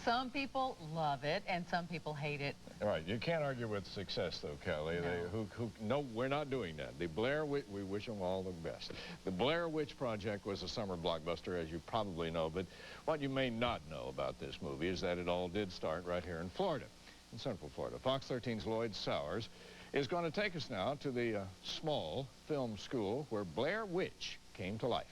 Some people love it, and some people hate it. All right, you can't argue with success, though, Kelly. No. No, we're not doing that. The Blair Witch, we wish them all the best. The Blair Witch Project was a summer blockbuster, as you probably know, but what you may not know about this movie is that it all did start right here in Florida, in Central Florida. Fox 13's Lloyd Sowers is going to take us now to the small film school where Blair Witch came to life.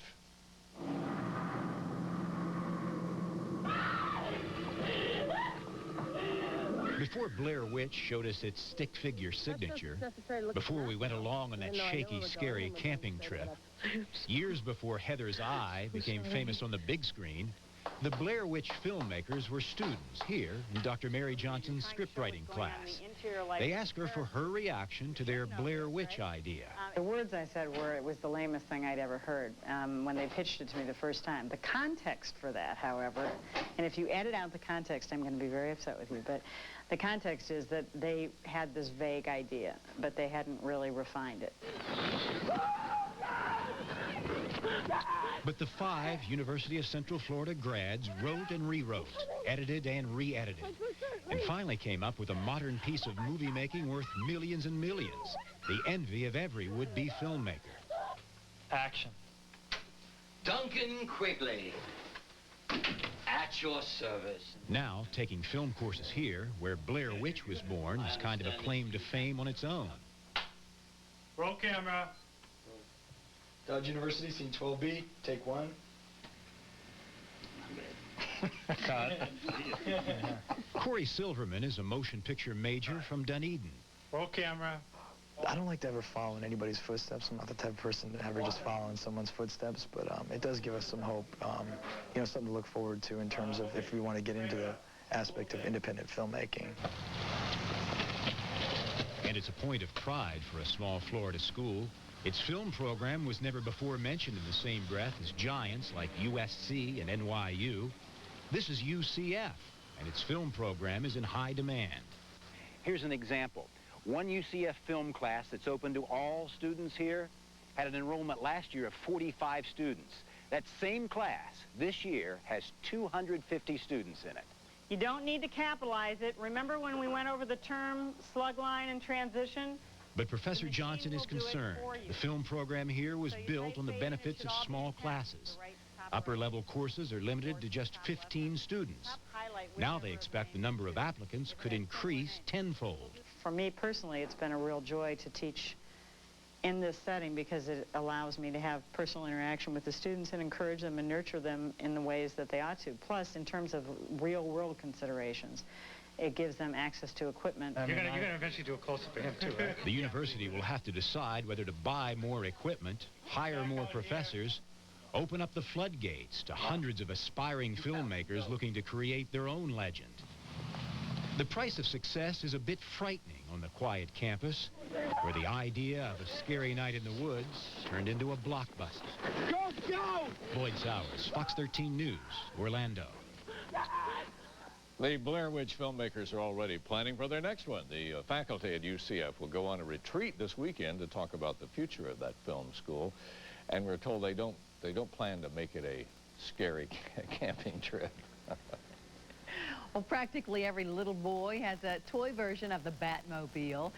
Before Blair Witch showed us its stick figure signature, before we went along on that shaky, scary camping trip, years before Heather's Eye became famous on the big screen, the Blair Witch filmmakers were students here in Dr. Mary Johnson's scriptwriting class. They asked her for her reaction to their Blair Witch idea. The words I said were, it was the lamest thing I'd ever heard when they pitched it to me the first time. The context for that, however, and if you edit out the context, I'm going to be very upset with you, but the context is that they had this vague idea, but they hadn't really refined it. But the 5 University of Central Florida grads wrote and rewrote, edited and re-edited, and finally came up with a modern piece of movie making worth millions and millions, the envy of every would-be filmmaker. Action. Duncan Quigley, at your service. Now, taking film courses here, where Blair Witch was born, is kind of a claim to fame on its own. Roll camera. Dodge University, scene 12B, take 1. Cut. Corey Silverman is a motion picture major from Dunedin. Roll camera. I don't like to ever follow in anybody's footsteps. I'm not the type of person to ever just follow in someone's footsteps, but it does give us some hope, you know, something to look forward to in terms of if we want to get into the aspect of independent filmmaking. And it's a point of pride for a small Florida school. Its film program was never before mentioned in the same breath as giants like USC and NYU. This is UCF, and its film program is in high demand. Here's an example. One UCF film class that's open to all students here had an enrollment last year of 45 students. That same class this year has 250 students in it. You don't need to capitalize it. Remember when we went over the term slug line and transition? But Professor Johnson is concerned. The film program here was built on the benefits of small classes. Upper-level courses are limited to just 15 students. Now they expect the number of applicants could increase tenfold. For me personally, it's been a real joy to teach in this setting because it allows me to have personal interaction with the students and encourage them and nurture them in the ways that they ought to. Plus, in terms of real-world considerations, it gives them access to equipment. You're gonna eventually do a close-up of him, too, right? The university will have to decide whether to buy more equipment, hire more professors, open up the floodgates to hundreds of aspiring filmmakers looking to create their own legend. The price of success is a bit frightening on the quiet campus, where the idea of a scary night in the woods turned into a blockbuster. Go! Lloyd Sowers, Fox 13 News, Orlando. The Blair Witch filmmakers are already planning for their next one. The faculty at UCF will go on a retreat this weekend to talk about the future of that film school, and we're told they don't plan to make it a scary camping trip. Well, practically every little boy has a toy version of the Batmobile.